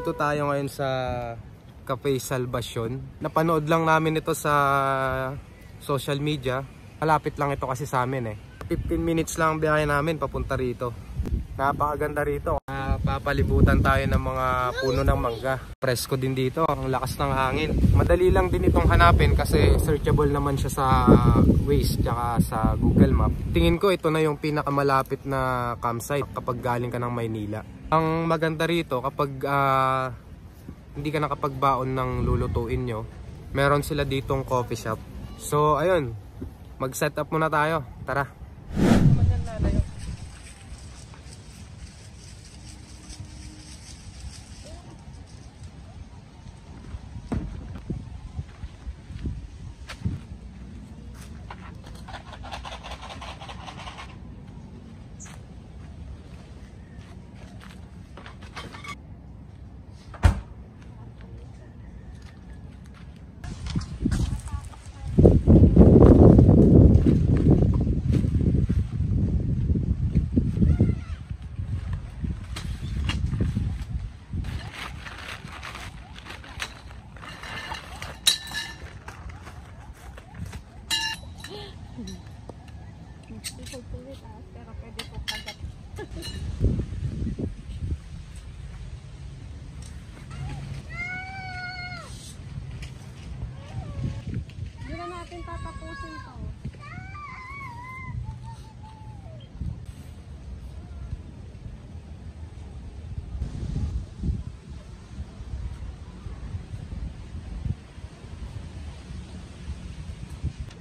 Nandito tayo ngayon sa Cafe Salvacion. Napanood lang namin ito sa social media. Malapit lang ito kasi sa amin eh. 15 minutes lang ang biyahe namin papunta rito. Napakaganda rito. Papalibutan tayo ng mga puno ng mangga. Presko din dito. Ang lakas ng hangin. Madali lang din itong hanapin kasi searchable naman siya sa Waze tsaka sa Google Map. Tingin ko ito na yung pinakamalapit na campsite kapag galing ka ng Maynila. Ang maganda rito kapag hindi ka nakapagbaon ng lulutuin nyo, meron sila ditong coffee shop. So ayun, mag-set up muna tayo. Tara. Pero pwede po kagat. Hindi na natin tatapusin ito.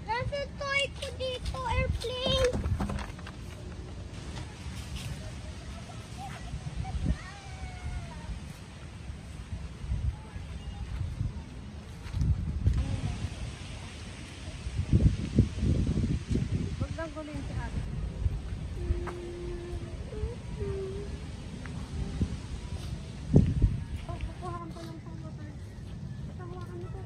Nasa toy ko dito, airplane. Gulin si ate. Kukuhaan ko lang sa motor. Hawakan mo ito.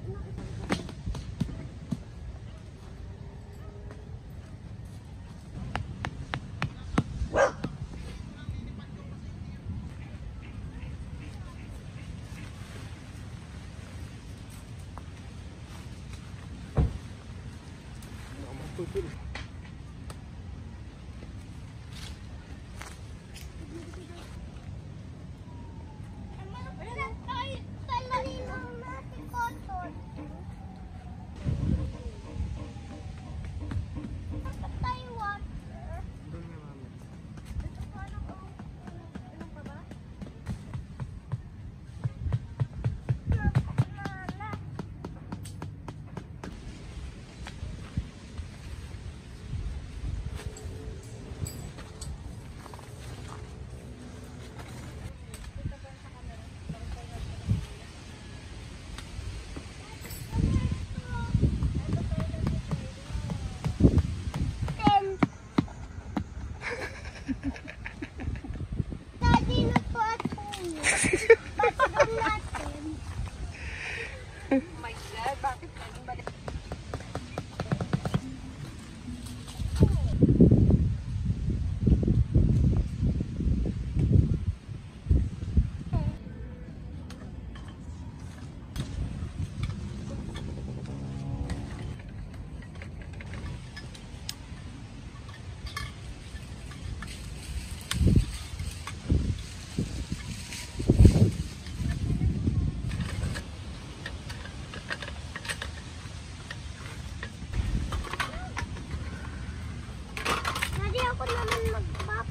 Ako naman mag-pop.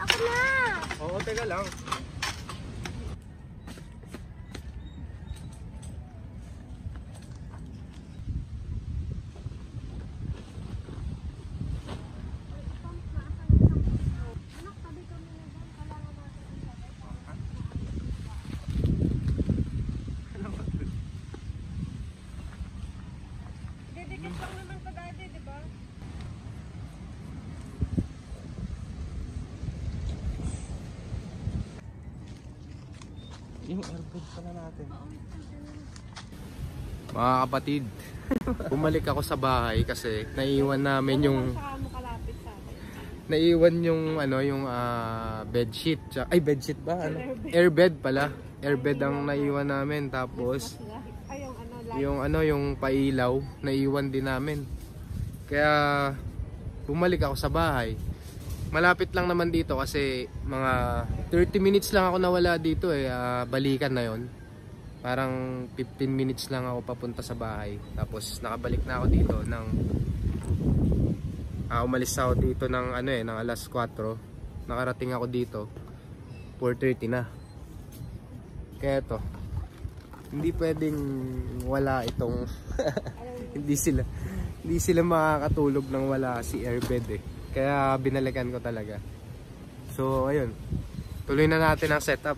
Ako na. Oo, teka lang. Didikit lang naman pag ate, di ba? Yung airpods pala natin. Mga kapatid, bumalik ako sa bahay kasi naiiwan namin yung naiwan yung ano yung bedsheet. Ay bedsheet ba? Ano? Airbed pala. Airbed ang naiwan namin, tapos yung pailaw naiwan din namin. Kaya bumalik ako sa bahay. Malapit lang naman dito kasi mga 30 minutes lang ako nawala dito eh. Balikan na yon. Parang 15 minutes lang ako papunta sa bahay. Tapos nakabalik na ako dito ng umalis ako dito ng ng alas 4. Nakarating ako dito 4:30 na. Kaya to, hindi pwedeng wala itong hindi sila makakatulog nang wala si airbed eh. Kaya binalikan ko talaga. So ayun, tuloy na natin ang setup.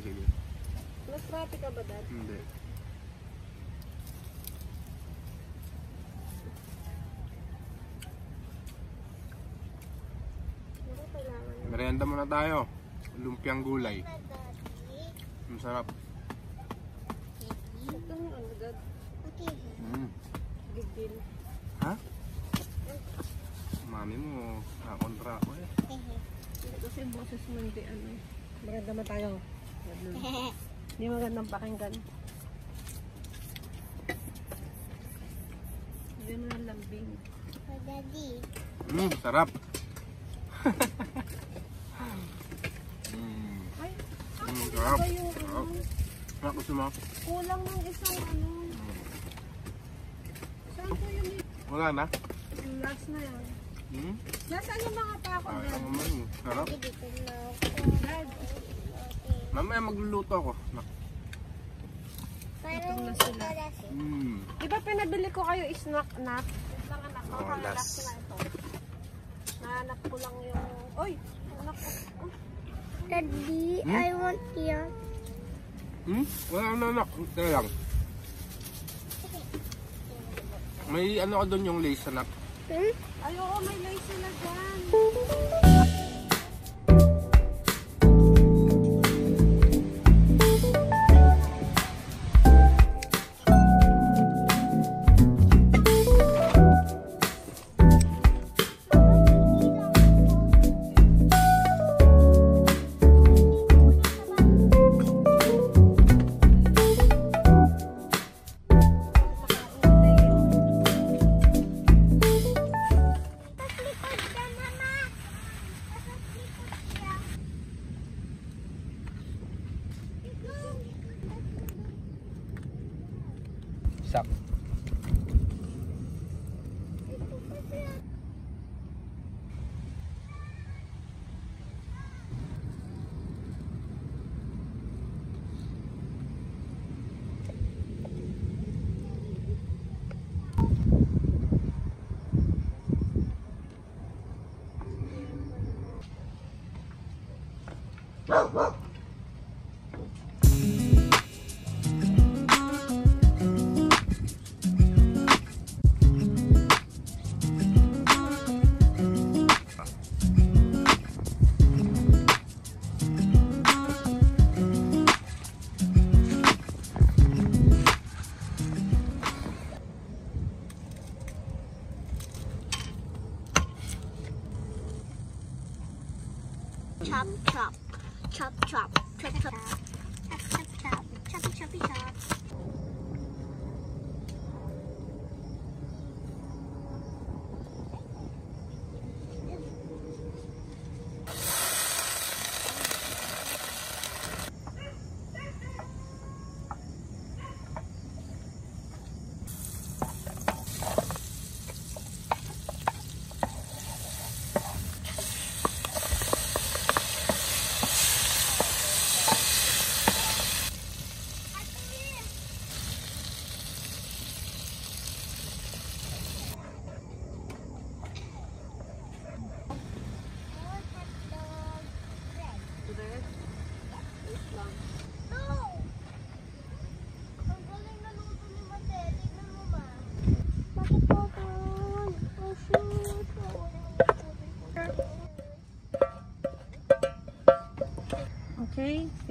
Sige. Mas traffic ka ba, Dad? Hindi. Merienda muna tayo. Lumpiang gulay. Ang sarap. Ito ang ano, Dad? Big deal. Ha? Mami mo, nakakontra ako eh. Kasi yung boses mo hindi ano. Maganda man tayo. Hindi magandang pakinggan. Hindi mo ng lambing. Daddy. Sarap. Ay, Sarap. ba yung ano? Sarap gusto mo? Kulang ng isang ano. Saan ko yun? Wala na? Yung last na yan. Nasaan yung mga pako, Ay, Dad? naman. Sarap. Dad, Mamaya magluluto ako. Parang na sila. kasi. Di ba pinabili ko kayo snack nap? Lang anak ko, Oh, last last. na ito. Nahanap ko lang yung... Oy! Anak ko. Daddy, I want yan. Wala na anak. Teka lang. May ano ka doon yung lace anak. Ay, oo, may lace sila dyan. Sak. Chop, chop. Chop, chop. Chop, chop. Chop, chop, chop. Choppy, choppy, chop.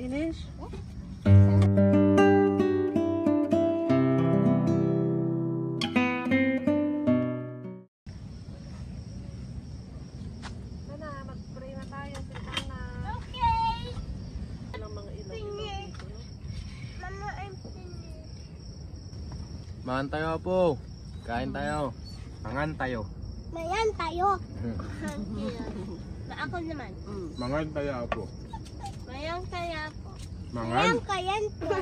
Finish? Nana, mag-pray na tayo. Nana. Okay. Walang mga ilaw-ilaw dito. Mama, I'm finished. Mangan tayo po. Kain tayo. Mangan tayo. Mayan tayo. Ako naman. Mangan tayo po. Mayang kaya po. Mangan. Mayang kayan po.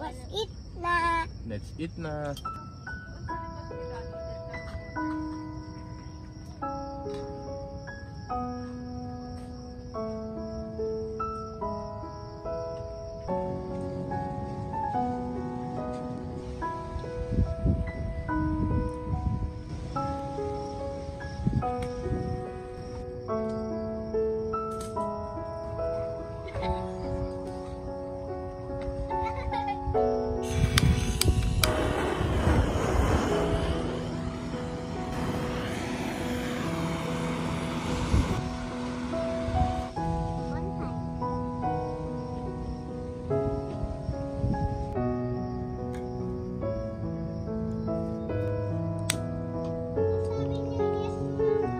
Was it na. Let's eat na. Sabi niya, yes, mama.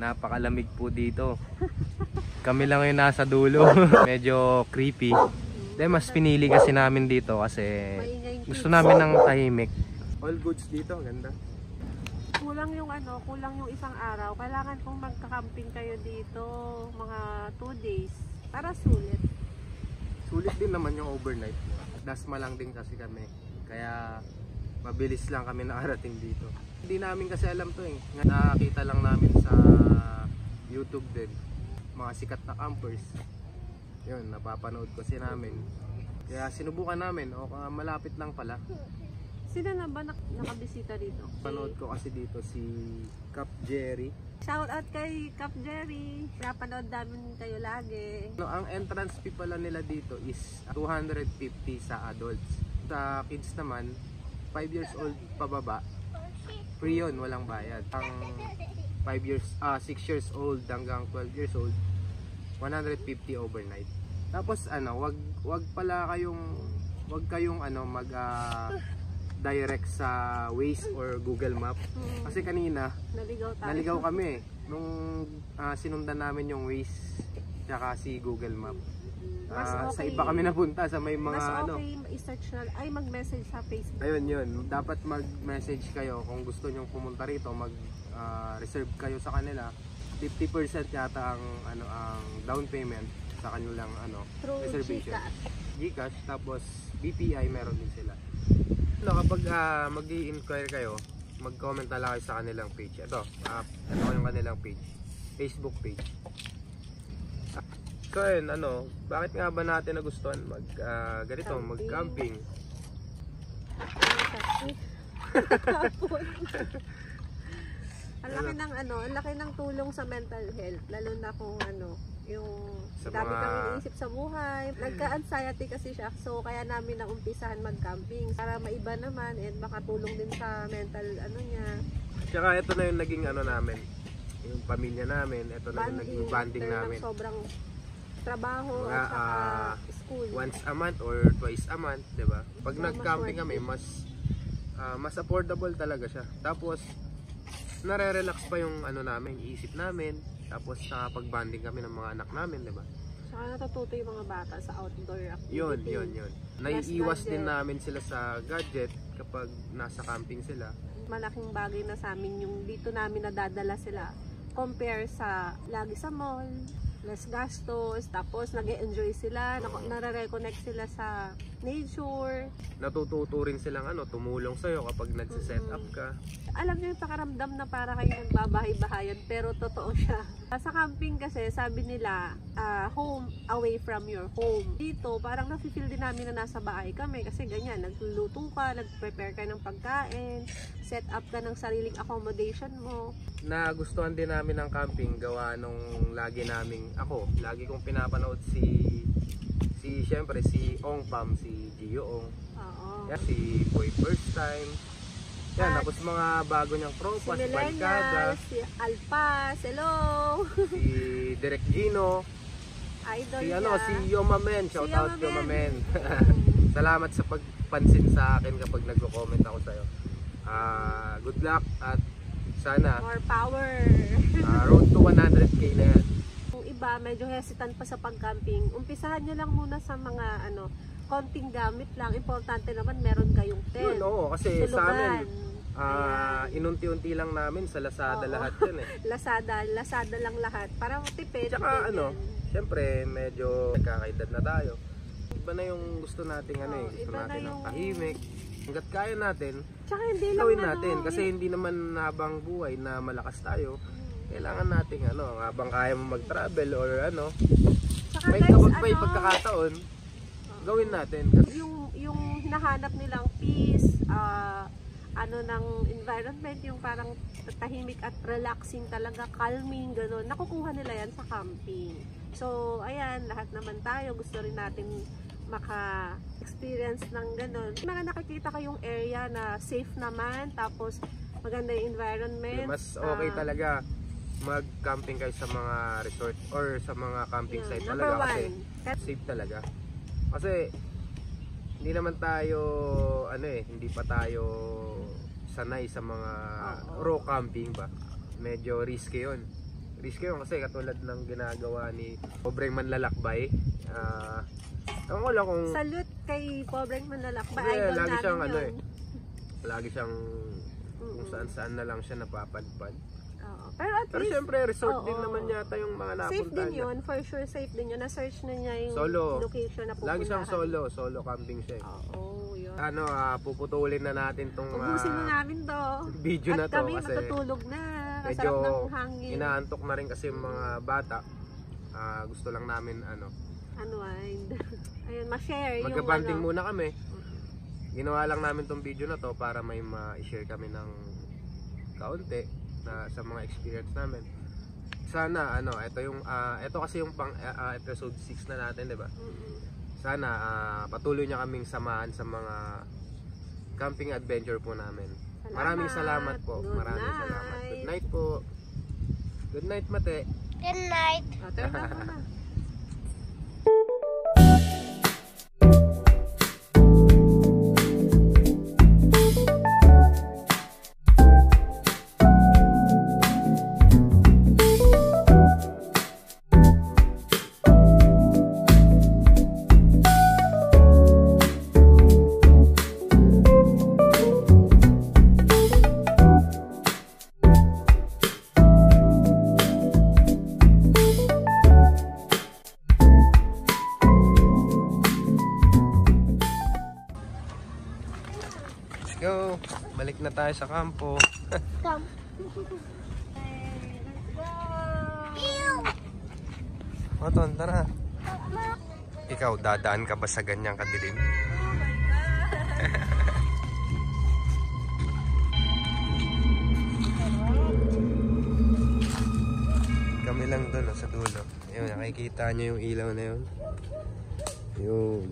Napakalamig po dito. Kami lang yung nasa dulo. Medyo creepy. Then mas pinili kasi namin dito kasi Maingay gusto namin ng tahimik. All goods dito, ganda. Kulang yung kulang yung isang araw. Kailangan kong magka-camping kayo dito mga 2 days para sulit. Sulit din naman yung overnight. Dasma lang din kasi kami. Kaya mabilis lang kami nakarating dito. Hindi namin kasi alam to eh. Nakakita lang namin sa YouTube din. Mga sikat na campers. Yun, napapanood kasi namin. Kaya sinubukan namin. O malapit lang pala. Sino na ba nakabisita dito? Panood ko kasi dito si Cap Jerry. Shout out kay Cap Jerry. Napanood namin kayo lagi. No, ang entrance fee pala nila dito is 250 sa adults. Sa kids naman, 5 years old pababa, free yun, walang bayad. Ang 6 years old hanggang 12 years old, 150 overnight. Tapos wag kayong direct sa Waze or Google Map. Kasi kanina naligaw kami nung sinundan namin yung Waze tsaka si Google Map. Sa iba kami napunta sa may mga mas okay i-search na mag-message sa Facebook. Ayun yun, dapat mag-message kayo kung gusto nyo pumunta rito, mag-reserve kayo sa kanila. 50% yata ang down payment sa kanilang Through reservation. GCash. GCash, tapos BPI meron din sila. Kapag mag-i-inquire kayo, mag-comment na lang kayo sa kanilang page. Ito yung kanilang page, Facebook page. So yun, bakit nga ba natin nagustuhan ganito, mag-camping? Ang laki ng tulong sa mental health, lalo na kung yung Sa dami mga- kami iniisip sa buhay. Nagka-anxiety kasi siya, so kaya namin naumpisahan mag-camping para maiba naman and makatulong din sa mental niya. Tsaka ito na yung naging namin, yung pamilya namin, ito na yung naging banding after ng namin. sobrang trabaho Mga, at saka school. Once a month or twice a month, 'di ba? Pag So, nag-camping mas kami, mas affordable talaga siya. Tapos nare-relax pa yung namin, isip namin. Tapos nakapag-bonding kami ng mga anak namin, 'di ba? Saka natututo yung mga bata sa outdoor activity. Yun. Naiiwas gadget. din namin sila sa gadget kapag nasa camping sila. Malaking bagay na sa amin yung dito namin nadadala sila compare sa lagi sa mall, less gastos, tapos nag-e-enjoy sila, nare-reconnect sila sa nature. Natututo rin silang tumulong sa'yo kapag nagsiset up ka. Alam niyo yung pakaramdam na para kayo nagbabahay-bahayan pero totoo siya. Sa camping kasi, sabi nila, home away from your home. Dito, parang nafe-feel din namin na nasa bahay kami kasi ganyan, nagluluto ka, nag-prepare ka ng pagkain, set up ka ng sariling accommodation mo. Nagustuhan din namin ng camping gawa nung lagi kong pinapanood syempre si Ong Pam, si Gio Ong. Oo. Yan, si Boy First Time. Yan, At tapos mga bago niyang tropa, si Millennials, Balcada, si Alpas, hello! si Direk Gino, Idol si niya. si Yoma Men, shout Si out Yoma Yoma Men. Men. Salamat sa pagpansin sa akin kapag nagko-comment ako sa'yo. Good luck at sana More power! road to 100k na yan. Kung iba, medyo hesitant pa sa pag-camping, umpisahan nyo lang muna sa mga konting gamit lang. Importante naman meron kayong tent. Yun, oo, kasi sa amin, tulugan. inunti-unti lang namin sa Lazada Oo. lahat yun eh. Lazada lang lahat. Para tipid. Tsaka ganyan. syempre medyo nagkakaedad na tayo. Iba na yung gusto nating gusto iba na natin ng yung- tahimik. Hanggat kaya natin, Tsaka hindi lang gawin natin. Kasi hindi naman habang buhay na malakas tayo. Kailangan natin habang kaya mo mag-travel or Tsaka may guys, may pagkakataon, gawin natin. yung hinahanap nilang peace, ng environment, yung parang tahimik at relaxing talaga, calming, gano'n. Nakukuha nila yan sa camping. So, ayan, lahat naman tayo, gusto rin natin maka-experience ng gano'n. Mga nakikita kayong area na safe naman, tapos maganda yung environment. Mas okay talaga mag-camping kayo sa mga resort or sa mga camping site number talaga kasi one. safe talaga. Kasi hindi naman tayo hindi pa tayo sanay sa mga raw camping ba. Medyo risky 'yon. Risky 'yon kasi katulad ng ginagawa ni pobreng manlalakbay. Ewan ko lang kung Salute kay pobreng manlalakbay. yeah, Idol lagi siyang namin yun. lagi siyang kung saan na lang siya napapadpad. Oo. Pero Pero syempre resort oo. din naman yata yung mga safe napuntahan din yun, for sure safe din yun. Na-search na niya yung Solo. location na pupuntahan. Lagi siyang solo camping siya. Oo, yun. Puputulin na natin tong Ubusin na namin to. video na At to kami kasi matutulog na. medyo Kasarap ng hangin. inaantok na rin kasi yung mga bata. Gusto lang namin Unwind. Ayun, ma-share yung magka-banding muna kami. Ginawa lang namin tong video na to para may ma-share kami ng kaunti na sa mga experience namin. Sana ito kasi yung pang episode 6 na natin, 'di ba? Sana patuloy niya kaming samahan sa mga camping adventure po namin. Salamat. Maraming salamat po. Good Maraming night. salamat. Good night po. Good night, Mate. Good night. Turn na muna. Let's go. Balik na tayo sa kampo. Come. Ew. Oton, tara. Ikaw, dadaan ka ba sa ganyang kadilim? Kami lang doon sa dulo. Ayun, nakikita nyo yung ilaw na yun. Yun.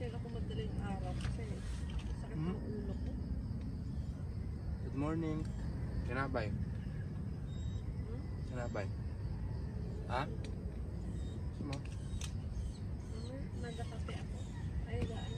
Ako madaling araw kasi sakit ng ulo ko. Good morning. Sinabay. Sinabay. Ha? Mo? Nagkakape ako. Ay, gaan.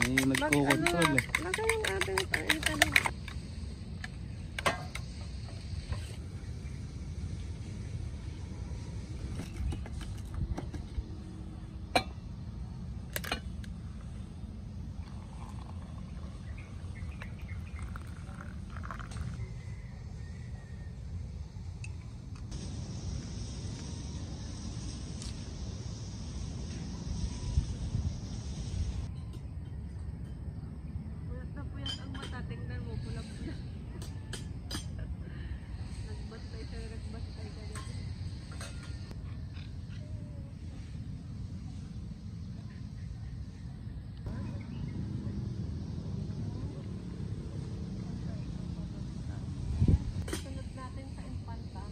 May nagko-control eh. Lagay yung ating itanong. Tingnan mo, pula-pula. Nagbastay siya, nagbastay ka dito. Sunod natin sa Infanta.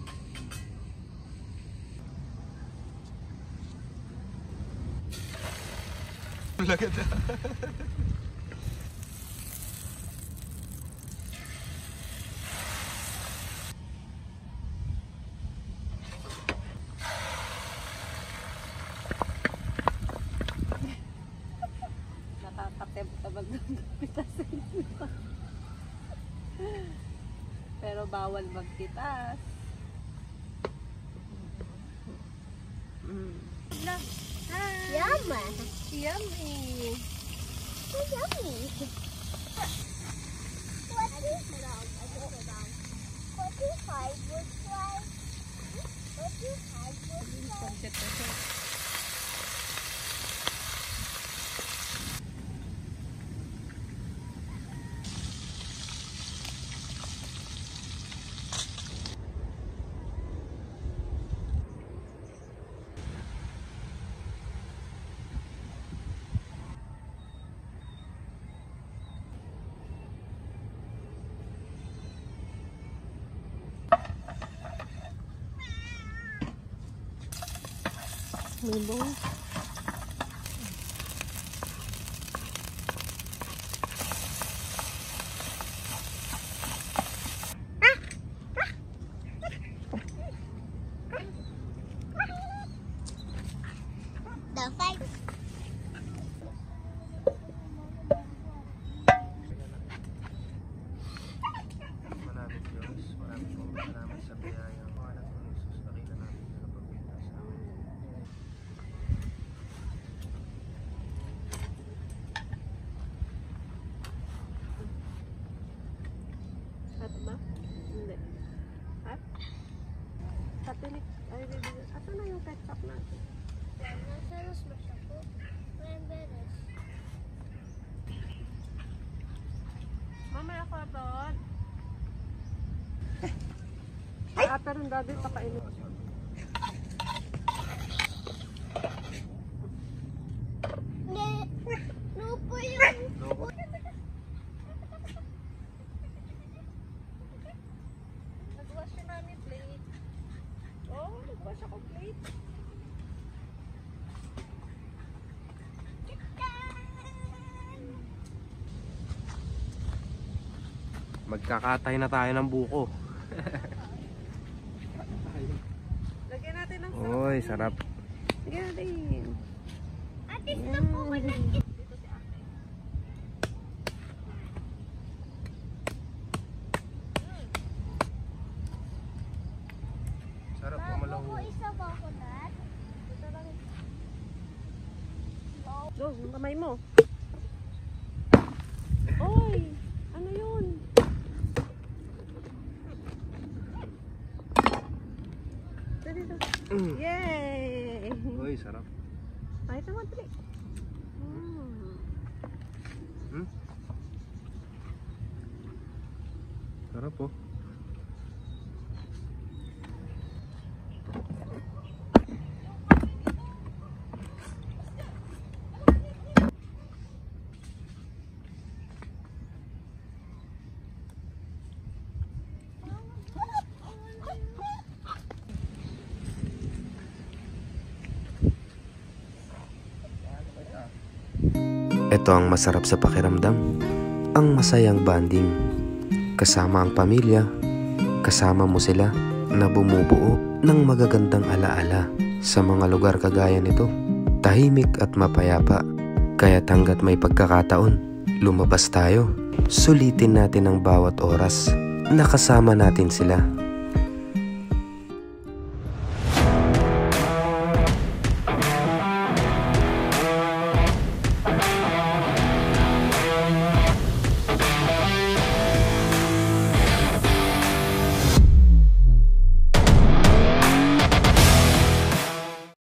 Lagad na. Nakakatabag ng pitasin. Pero bawal magtitas. Yummy. Yummy! So yummy. What is what is hardwood fly? What is hardwood fly? Libong. The fight. Maraming Diyos, maraming salamat sa biyaya. Pangalan ng Jesus, nakita namin na napagpinta sa amin. Hot ba? Hindi. Hot? Katinik. Ay, ato na yung ketchup natin. Nasaros masyako. Remberes. Mamaya ka doon. Ate rin dati pakainin. Lupo yun. Nagwash siya namin plate. Oo, nagwash ako plate. Magkakatay na tayo ng buko. Lagyan natin ng Uy, sarap. Lagyan natin. Ate, stop po ko na. Sarap Bago kumalaw. ko isa coconut. Go, yung kamay mo. Oy, ano yun? Dito. Yay! Uy, sarap. Kahit naman, dali. Sarap oh. Ito ang masarap sa pakiramdam, ang masayang banding. Kasama ang pamilya, kasama mo sila na bumubuo ng magagandang alaala. Sa mga lugar kagaya nito, tahimik at mapayapa. Kaya't hanggat may pagkakataon, lumabas tayo. Sulitin natin ang bawat oras na kasama natin sila.